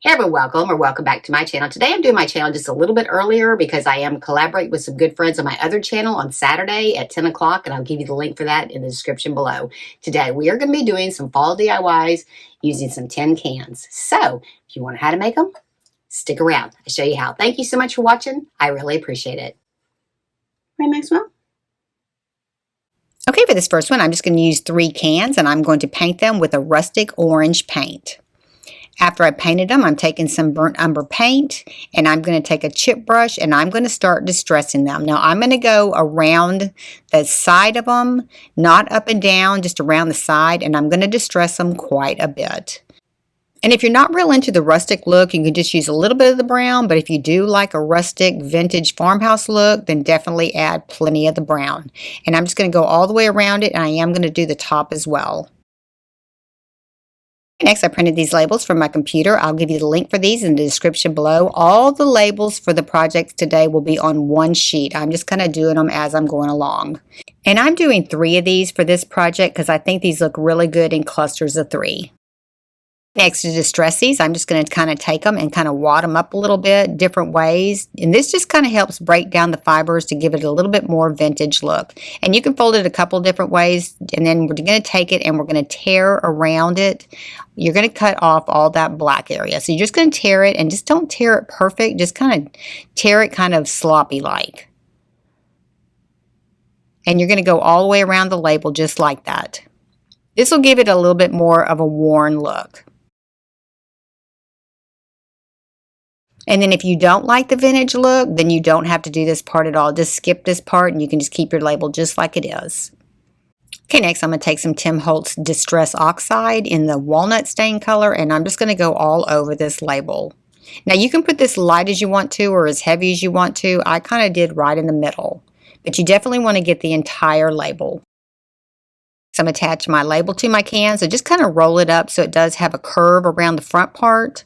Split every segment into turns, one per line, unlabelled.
Hey everyone, welcome or welcome back to my channel. Today I'm doing my channel just a little bit earlier because I am collaborating with some good friends on my other channel on Saturday at 10 o'clock, and I'll give you the link for that in the description below. Today we are going to be doing some fall DIYs using some tin cans. So if you want to know how to make them, stick around. I'll show you how. Thank you so much for watching. I really appreciate it. Right, Maxwell? Okay, for this first one, I'm just going to use 3 cans and I'm going to paint them with a rustic orange paint. After I painted them, I'm taking some burnt umber paint and I'm going to take a chip brush and I'm going to start distressing them. Now I'm going to go around the side of them, not up and down, just around the side, and I'm going to distress them quite a bit. And if you're not real into the rustic look, you can just use a little bit of the brown, but if you do like a rustic vintage farmhouse look, then definitely add plenty of the brown. And I'm just going to go all the way around it, and I am going to do the top as well. Next, I printed these labels from my computer. I'll give you the link for these in the description below. All the labels for the projects today will be on one sheet. I'm just kind of doing them as I'm going along. And I'm doing 3 of these for this project because I think these look really good in clusters of 3. Next, to distress these, I'm just going to kind of take them and kind of wad them up a little bit, different ways. And this just kind of helps break down the fibers to give it a little bit more vintage look. And you can fold it a couple different ways. And then we're going to take it and we're going to tear around it. You're going to cut off all that black area. So you're just going to tear it, and just don't tear it perfect. Just kind of tear it kind of sloppy like. And you're going to go all the way around the label just like that. This will give it a little bit more of a worn look. And then if you don't like the vintage look, then you don't have to do this part at all. Just skip this part and you can just keep your label just like it is. Okay, next I'm going to take some Tim Holtz Distress Oxide in the walnut stain color, and I'm just going to go all over this label. Now you can put this light as you want to or as heavy as you want to. I kind of did right in the middle, but you definitely want to get the entire label. So I'm going to attach my label to my can, so just kind of roll it up so it does have a curve around the front part.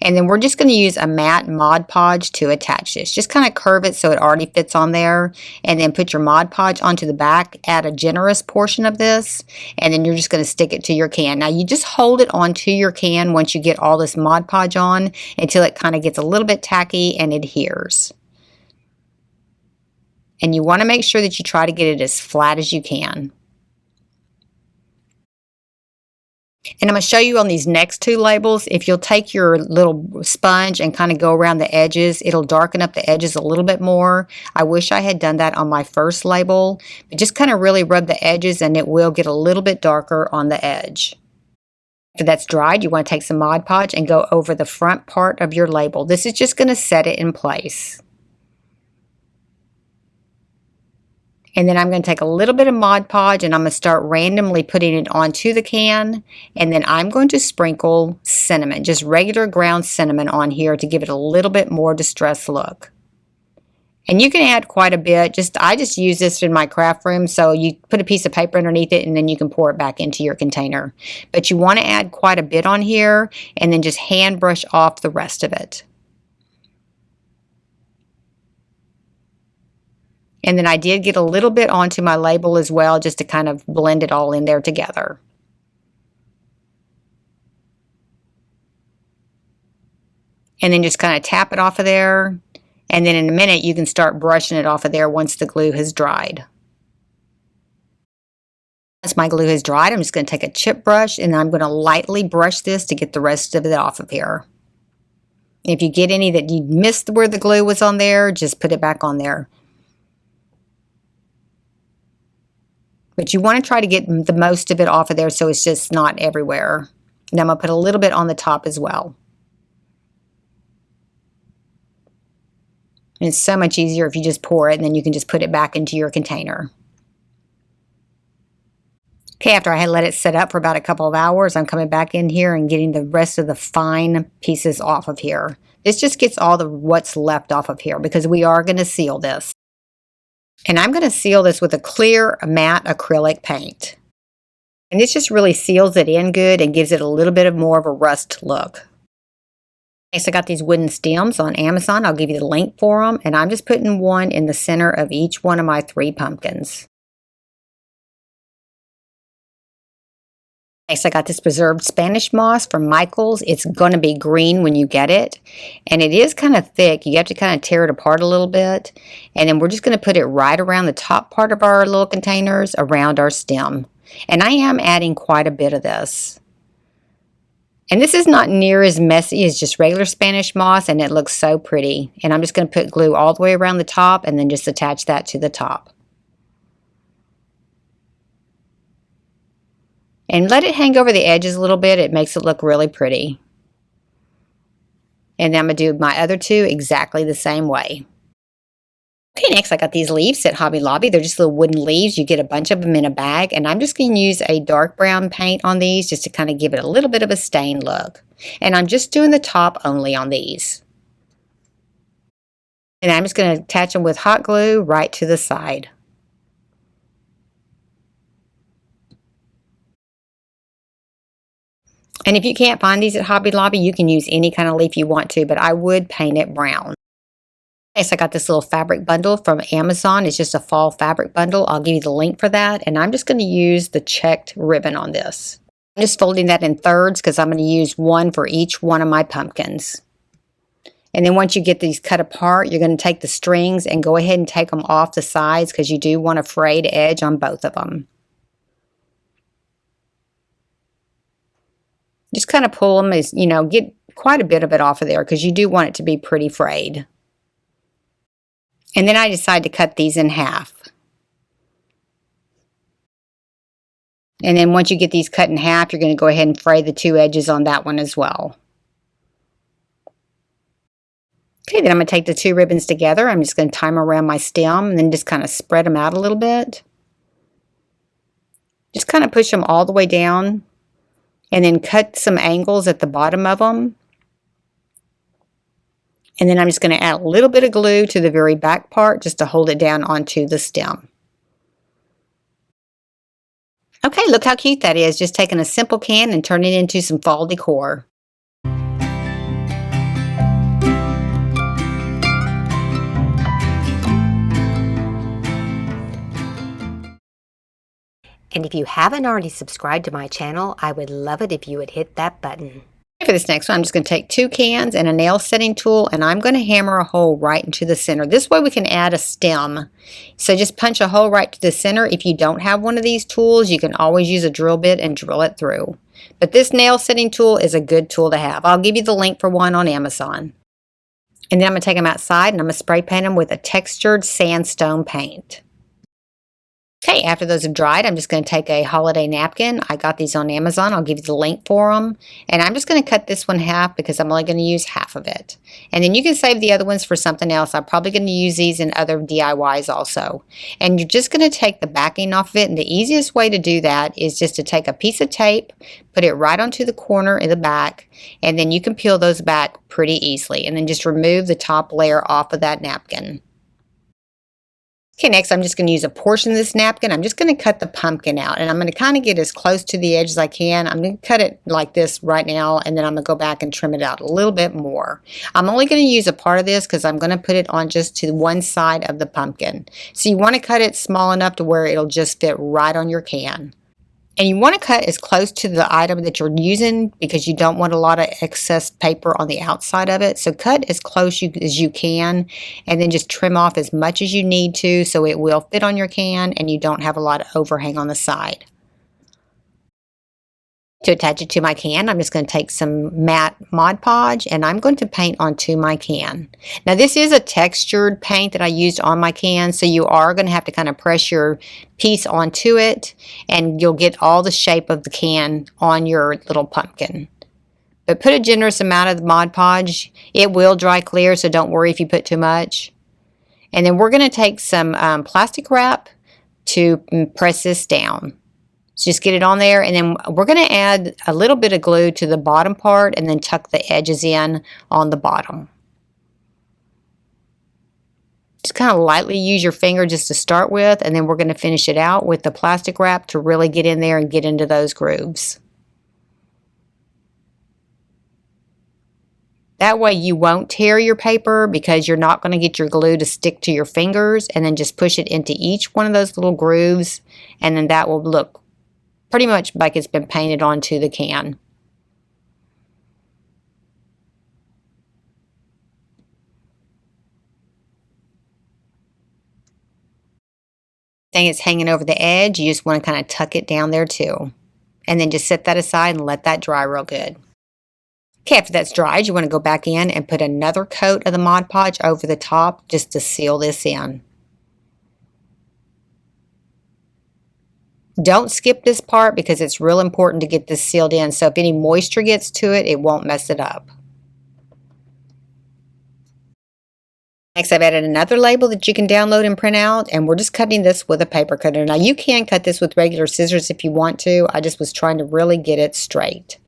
And then we're just going to use a matte Mod Podge to attach this. Just kind of curve it so it already fits on there. And then put your Mod Podge onto the back. Add a generous portion of this. And then you're just going to stick it to your can. Now you just hold it onto your can once you get all this Mod Podge on until it kind of gets a little bit tacky and adheres. And you want to make sure that you try to get it as flat as you can. And I'm going to show you on these next 2 labels, if you'll take your little sponge and kind of go around the edges, it'll darken up the edges a little bit more. I wish I had done that on my first label, but just kind of really rub the edges and it will get a little bit darker on the edge. After that's dried, you want to take some Mod Podge and go over the front part of your label. This is just going to set it in place. And then I'm going to take a little bit of Mod Podge and I'm going to start randomly putting it onto the can. And then I'm going to sprinkle cinnamon, just regular ground cinnamon on here to give it a little bit more distressed look. And you can add quite a bit. I just use this in my craft room, so you put a piece of paper underneath it and then you can pour it back into your container. But you want to add quite a bit on here and then just hand brush off the rest of it. And then I did get a little bit onto my label as well, just to kind of blend it all in there together. And then just kind of tap it off of there. And then in a minute, you can start brushing it off of there once the glue has dried. Once my glue has dried, I'm just going to take a chip brush and I'm going to lightly brush this to get the rest of it off of here. If you get any that you missed where the glue was on there, just put it back on there. But you want to try to get the most of it off of there so it's just not everywhere. And I'm going to put a little bit on the top as well. And it's so much easier if you just pour it and then you can just put it back into your container. Okay, after I had let it set up for about a couple of hours, I'm coming back in here and getting the rest of the fine pieces off of here. This just gets all the what's left off of here because we are going to seal this. And I'm going to seal this with a clear matte acrylic paint. And this just really seals it in good and gives it a little bit more of a rust look. Next, I got these wooden stems on Amazon. I'll give you the link for them. And I'm just putting one in the center of each one of my 3 pumpkins. Next, I got this preserved Spanish moss from Michael's. It's going to be green when you get it. And it is kind of thick. You have to kind of tear it apart a little bit. And then we're just going to put it right around the top part of our little containers around our stem. And I am adding quite a bit of this. And this is not near as messy as just regular Spanish moss, and it looks so pretty. And I'm just going to put glue all the way around the top and then just attach that to the top. And let it hang over the edges a little bit. It makes it look really pretty. And then I'm going to do my other two exactly the same way. Okay, next I got these leaves at Hobby Lobby. They're just little wooden leaves. You get a bunch of them in a bag. And I'm just going to use a dark brown paint on these just to kind of give it a little bit of a stained look. And I'm just doing the top only on these. And I'm just going to attach them with hot glue right to the side. And if you can't find these at Hobby Lobby, you can use any kind of leaf you want to, but I would paint it brown. Next, I got this little fabric bundle from Amazon. It's just a fall fabric bundle. I'll give you the link for that. And I'm just going to use the checked ribbon on this. I'm just folding that in thirds because I'm going to use one for each one of my pumpkins. And then once you get these cut apart, you're going to take the strings and go ahead and take them off the sides because you do want a frayed edge on both of them. Just kind of pull them as, you know, get quite a bit of it off of there because you do want it to be pretty frayed. And then I decided to cut these in half. And then once you get these cut in half, you're going to go ahead and fray the two edges on that one as well. Okay, then I'm going to take the two ribbons together. I'm just going to tie them around my stem and then just kind of spread them out a little bit. Just kind of push them all the way down. And then cut some angles at the bottom of them. And then I'm just going to add a little bit of glue to the very back part just to hold it down onto the stem. Okay, look how cute that is. Just taking a simple can and turning it into some fall decor. And if you haven't already subscribed to my channel, I would love it if you would hit that button. For this next one, I'm just going to take 2 cans and a nail setting tool, and I'm going to hammer a hole right into the center. This way we can add a stem. So just punch a hole right to the center. If you don't have one of these tools, you can always use a drill bit and drill it through. But this nail setting tool is a good tool to have. I'll give you the link for one on Amazon. And then I'm going to take them outside and I'm going to spray paint them with a textured sandstone paint. Okay, after those have dried, I'm just going to take a holiday napkin. I got these on Amazon. I'll give you the link for them. And I'm just going to cut this one half because I'm only going to use half of it. And then you can save the other ones for something else. I'm probably going to use these in other DIYs also. And you're just going to take the backing off of it. And the easiest way to do that is just to take a piece of tape, put it right onto the corner in the back, and then you can peel those back pretty easily. And then just remove the top layer off of that napkin. Okay, next I'm just going to use a portion of this napkin. I'm just going to cut the pumpkin out, and I'm going to kind of get as close to the edge as I can. I'm going to cut it like this right now, and then I'm going to go back and trim it out a little bit more. I'm only going to use a part of this because I'm going to put it on just to one side of the pumpkin. So you want to cut it small enough to where it'll just fit right on your can. And you want to cut as close to the item that you're using because you don't want a lot of excess paper on the outside of it. So cut as close as you can and then just trim off as much as you need to so it will fit on your can and you don't have a lot of overhang on the side. To attach it to my can, I'm just going to take some matte Mod Podge and I'm going to paint onto my can. Now this is a textured paint that I used on my can, so you are going to have to kind of press your piece onto it and you'll get all the shape of the can on your little pumpkin. But put a generous amount of the Mod Podge. It will dry clear, so don't worry if you put too much. And then we're going to take some plastic wrap to press this down. So just get it on there, and then we're going to add a little bit of glue to the bottom part and then tuck the edges in on the bottom. Just kind of lightly use your finger just to start with, and then we're going to finish it out with the plastic wrap to really get in there and get into those grooves. That way you won't tear your paper because you're not going to get your glue to stick to your fingers, and then just push it into each one of those little grooves, and then that will look pretty much like it's been painted onto the can. Thing is hanging over the edge, you just want to kind of tuck it down there too. And then just set that aside and let that dry real good. Okay, after that's dried, you want to go back in and put another coat of the Mod Podge over the top just to seal this in. Don't skip this part because it's real important to get this sealed in, so if any moisture gets to it, it won't mess it up. Next, I've added another label that you can download and print out, and we're just cutting this with a paper cutter. Now, you can cut this with regular scissors if you want to. I just was trying to really get it straight.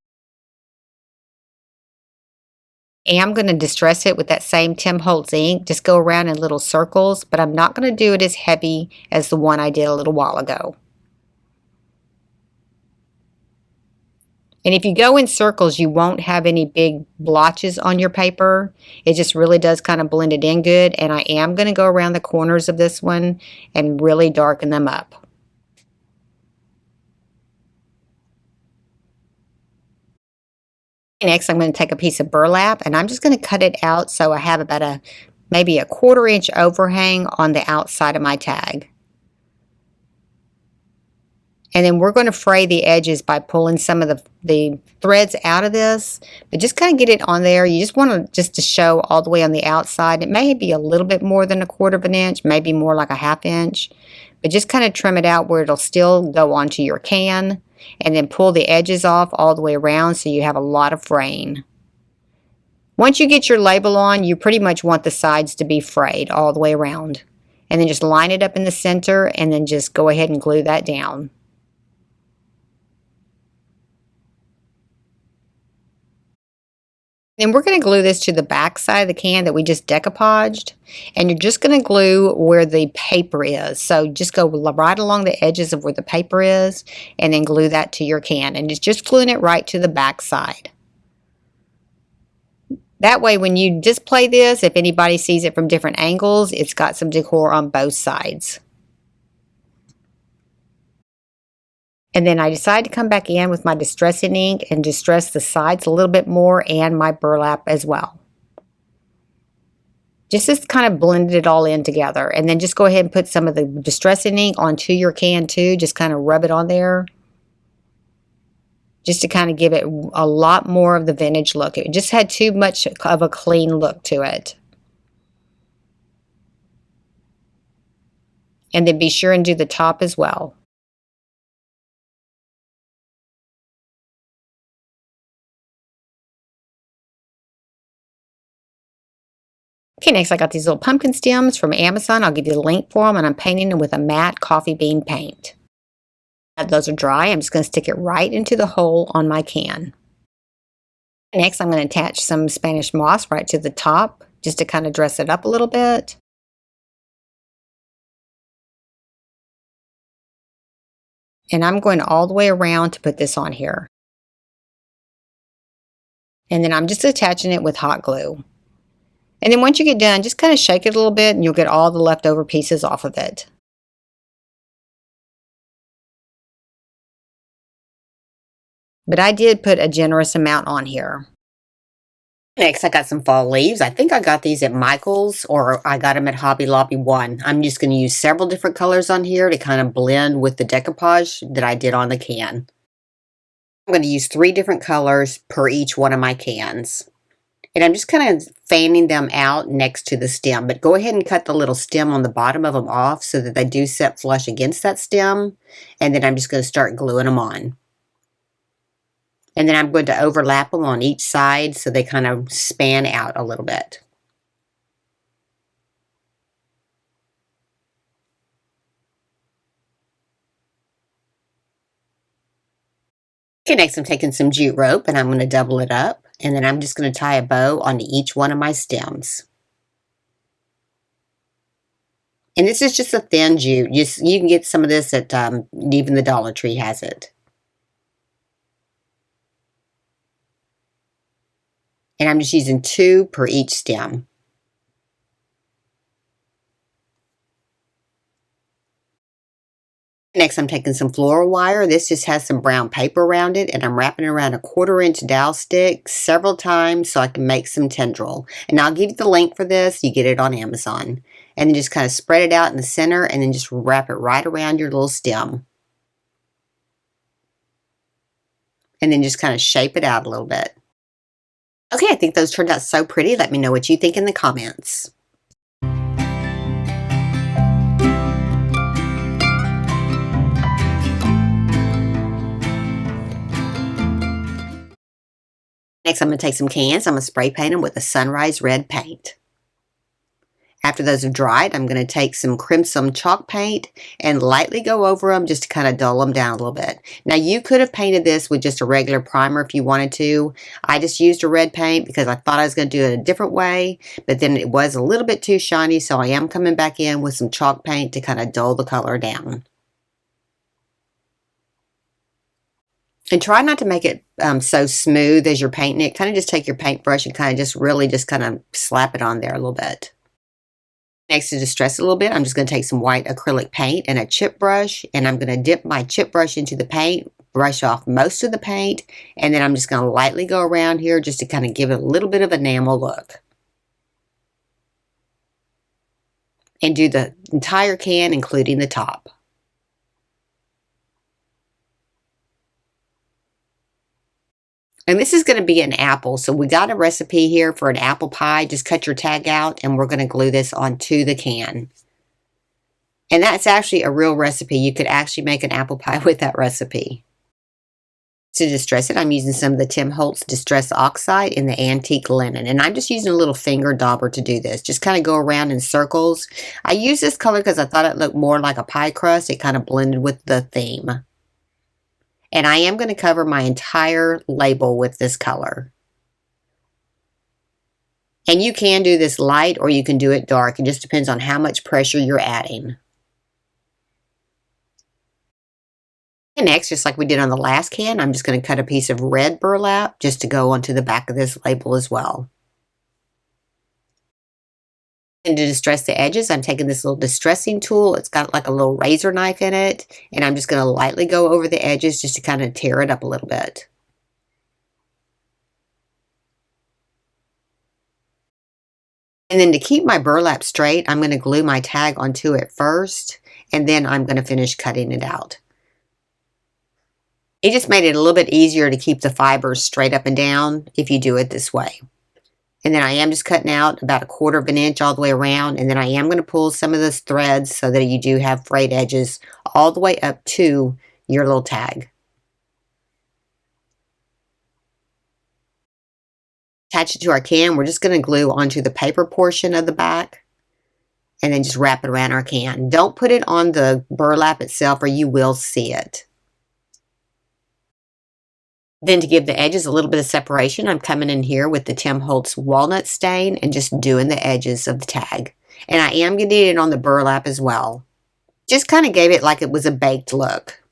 And I'm going to distress it with that same Tim Holtz ink. Just go around in little circles, but I'm not going to do it as heavy as the one I did a little while ago. And if you go in circles, you won't have any big blotches on your paper. It just really does kind of blend it in good. And I am going to go around the corners of this one and really darken them up. Next, I'm going to take a piece of burlap and I'm just going to cut it out so I have about maybe a 1/4 inch overhang on the outside of my tag. And then we're going to fray the edges by pulling some of the threads out of this, but just kind of get it on there. You just want to show all the way on the outside. It may be a little bit more than a 1/4 inch, maybe more like a 1/2 inch, but just kind of trim it out where it'll still go onto your can, and then pull the edges off all the way around so you have a lot of fraying. Once you get your label on, you pretty much want the sides to be frayed all the way around. And then just line it up in the center and then just go ahead and glue that down. Then we're going to glue this to the back side of the can that we just decoupaged, and you're just going to glue where the paper is. So just go right along the edges of where the paper is and then glue that to your can, and it's just gluing it right to the back side. That way when you display this, if anybody sees it from different angles, it's got some decor on both sides. And then I decided to come back in with my distressing ink and distress the sides a little bit more and my burlap as well. Just kind of blended it all in together. And then just go ahead and put some of the distressing ink onto your can too. Just kind of rub it on there. Just to kind of give it a lot more of the vintage look. It just had too much of a clean look to it. And then be sure and do the top as well. Okay, next I got these little pumpkin stems from Amazon. I'll give you the link for them, and I'm painting them with a matte coffee bean paint. Now those are dry. I'm just going to stick it right into the hole on my can. Next, I'm going to attach some Spanish moss right to the top, just to kind of dress it up a little bit. And I'm going all the way around to put this on here. And then I'm just attaching it with hot glue. And then once you get done, just kind of shake it a little bit and you'll get all the leftover pieces off of it. But I did put a generous amount on here. Next, I got some fall leaves. I think I got these at Michael's, or I got them at Hobby Lobby 1. I'm just going to use several different colors on here to kind of blend with the decoupage that I did on the can. I'm going to use 3 different colors per each one of my cans. And I'm just kind of fanning them out next to the stem. But go ahead and cut the little stem on the bottom of them off so that they do set flush against that stem. And then I'm just going to start gluing them on. And then I'm going to overlap them on each side so they kind of span out a little bit. Okay, next I'm taking some jute rope and I'm going to double it up. And then I'm just going to tie a bow onto each one of my stems. And this is just a thin jute. You can get some of this at even the Dollar Tree has it. And I'm just using 2 per each stem. Next, I'm taking some floral wire. This just has some brown paper around it, and I'm wrapping it around a 1/4 inch dowel stick several times so I can make some tendril. And I'll give you the link for this. You get it on Amazon. And then just kind of spread it out in the center and then just wrap it right around your little stem. And then just kind of shape it out a little bit. Okay, I think those turned out so pretty. Let me know what you think in the comments. Next, I'm going to take some cans. I'm going to spray paint them with a sunrise red paint. After those have dried, I'm going to take some crimson chalk paint and lightly go over them just to kind of dull them down a little bit. Now, you could have painted this with just a regular primer if you wanted to. I just used a red paint because I thought I was going to do it a different way, but then it was a little bit too shiny, so I am coming back in with some chalk paint to kind of dull the color down. And try not to make it so smooth as you're painting it. Kind of just take your paintbrush and kind of just really just kind of slap it on there a little bit. Next, to distress it a little bit, I'm just going to take some white acrylic paint and a chip brush, and I'm going to dip my chip brush into the paint, brush off most of the paint, and then I'm just going to lightly go around here just to kind of give it a little bit of enamel look. And do the entire can, including the top. And this is going to be an apple, so we got a recipe here for an apple pie. Just cut your tag out, and we're going to glue this onto the can. And that's actually a real recipe. You could actually make an apple pie with that recipe. To distress it, I'm using some of the Tim Holtz Distress Oxide in the Antique Linen. And I'm just using a little finger dauber to do this. Just kind of go around in circles. I use this color because I thought it looked more like a pie crust. It kind of blended with the theme. And I am going to cover my entire label with this color. And you can do this light or you can do it dark. It just depends on how much pressure you're adding. And next, just like we did on the last can, I'm just going to cut a piece of red burlap just to go onto the back of this label as well. And to distress the edges, I'm taking this little distressing tool. It's got like a little razor knife in it, and I'm just going to lightly go over the edges just to kind of tear it up a little bit. And then to keep my burlap straight, I'm going to glue my tag onto it first, and then I'm going to finish cutting it out. It just made it a little bit easier to keep the fibers straight up and down if you do it this way. And then I am just cutting out about 1/4 inch all the way around. And then I am going to pull some of those threads so that you do have frayed edges all the way up to your little tag. Attach it to our can. We're just going to glue onto the paper portion of the back and then just wrap it around our can. Don't put it on the burlap itself or you will see it. Then to give the edges a little bit of separation, I'm coming in here with the Tim Holtz Walnut Stain and just doing the edges of the tag. And I am getting it on the burlap as well. Just kind of gave it like it was a baked look.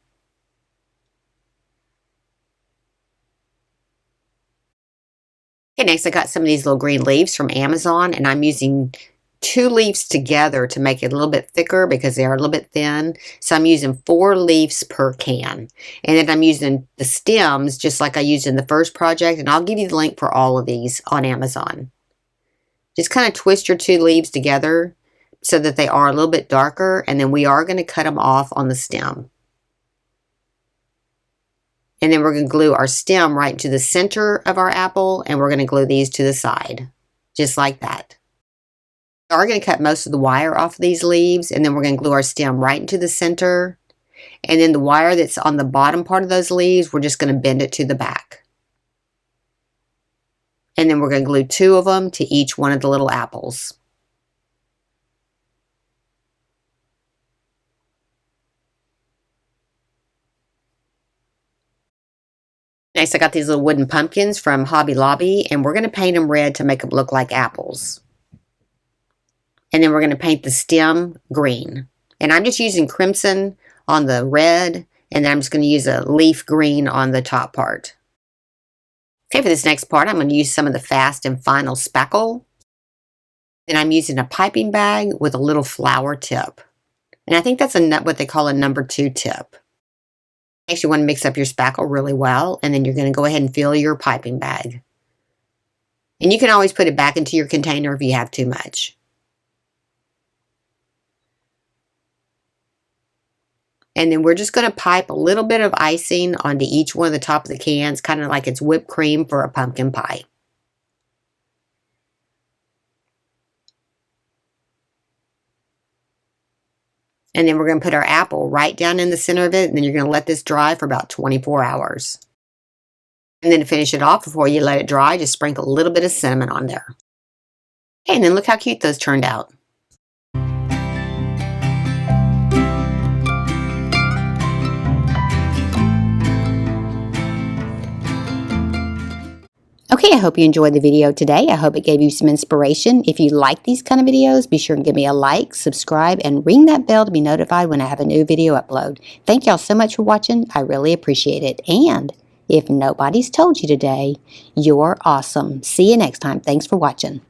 Okay, next I got some of these little green leaves from Amazon, and I'm using 2 leaves together to make it a little bit thicker because they are a little bit thin. So I'm using 4 leaves per can. And then I'm using the stems just like I used in the first project. And I'll give you the link for all of these on Amazon. Just kind of twist your 2 leaves together so that they are a little bit darker. And then we are going to cut them off on the stem. And then we're going to glue our stem right to the center of our apple. And we're going to glue these to the side. Just like that. We are going to cut most of the wire off of these leaves, and then we're going to glue our stem right into the center. And then the wire that's on the bottom part of those leaves, we're just going to bend it to the back. And then we're going to glue 2 of them to each one of the little apples. Next, I got these little wooden pumpkins from Hobby Lobby, and we're going to paint them red to make them look like apples. And then we're going to paint the stem green. And I'm just using crimson on the red, and then I'm just going to use a leaf green on the top part. Okay, for this next part, I'm going to use some of the Fast and Final Spackle. Then I'm using a piping bag with a little flower tip. And I think that's what they call a number 2 tip. Next, you want to mix up your spackle really well, and then you're going to go ahead and fill your piping bag. And you can always put it back into your container if you have too much. And then we're just going to pipe a little bit of icing onto each one of the top of the cans, kind of like it's whipped cream for a pumpkin pie. And then we're going to put our apple right down in the center of it, and then you're going to let this dry for about 24 hours. And then to finish it off, before you let it dry, just sprinkle a little bit of cinnamon on there. Okay, and then look how cute those turned out. Okay, I hope you enjoyed the video today. I hope it gave you some inspiration. If you like these kind of videos, be sure and give me a like, subscribe, and ring that bell to be notified when I have a new video upload. Thank y'all so much for watching. I really appreciate it. And if nobody's told you today, you're awesome. See you next time. Thanks for watching.